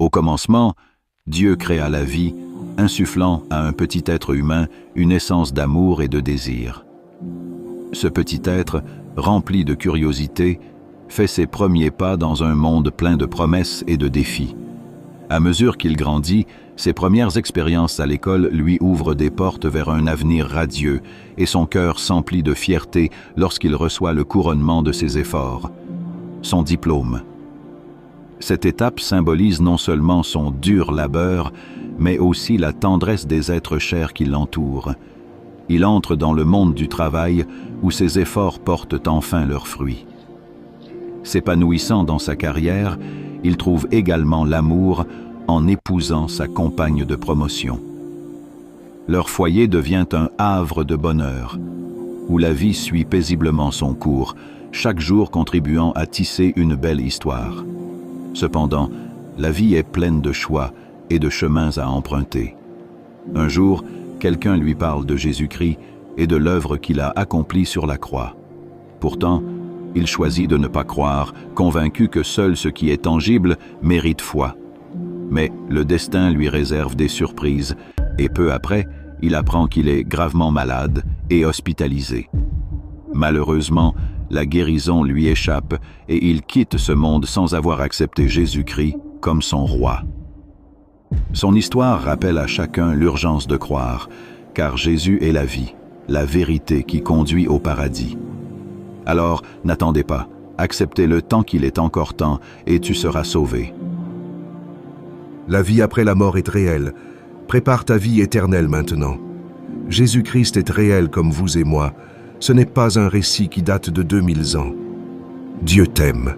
Au commencement, Dieu créa la vie, insufflant à un petit être humain une essence d'amour et de désir. Ce petit être, rempli de curiosité, fait ses premiers pas dans un monde plein de promesses et de défis. À mesure qu'il grandit, ses premières expériences à l'école lui ouvrent des portes vers un avenir radieux et son cœur s'emplit de fierté lorsqu'il reçoit le couronnement de ses efforts, son diplôme. Cette étape symbolise non seulement son dur labeur, mais aussi la tendresse des êtres chers qui l'entourent. Il entre dans le monde du travail où ses efforts portent enfin leurs fruits. S'épanouissant dans sa carrière, il trouve également l'amour en épousant sa compagne de promotion. Leur foyer devient un havre de bonheur, où la vie suit paisiblement son cours, chaque jour contribuant à tisser une belle histoire. Cependant, la vie est pleine de choix et de chemins à emprunter. Un jour, quelqu'un lui parle de Jésus-Christ et de l'œuvre qu'il a accomplie sur la croix. Pourtant, il choisit de ne pas croire, convaincu que seul ce qui est tangible mérite foi. Mais le destin lui réserve des surprises, et peu après, il apprend qu'il est gravement malade et hospitalisé. Malheureusement, la guérison lui échappe et il quitte ce monde sans avoir accepté Jésus-Christ comme son roi. Son histoire rappelle à chacun l'urgence de croire, car Jésus est la vie, la vérité qui conduit au paradis. Alors, n'attendez pas, acceptez-le tant qu'il est encore temps et tu seras sauvé. La vie après la mort est réelle. Prépare ta vie éternelle maintenant. Jésus-Christ est réel comme vous et moi. Ce n'est pas un récit qui date de 2000 ans. Dieu t'aime.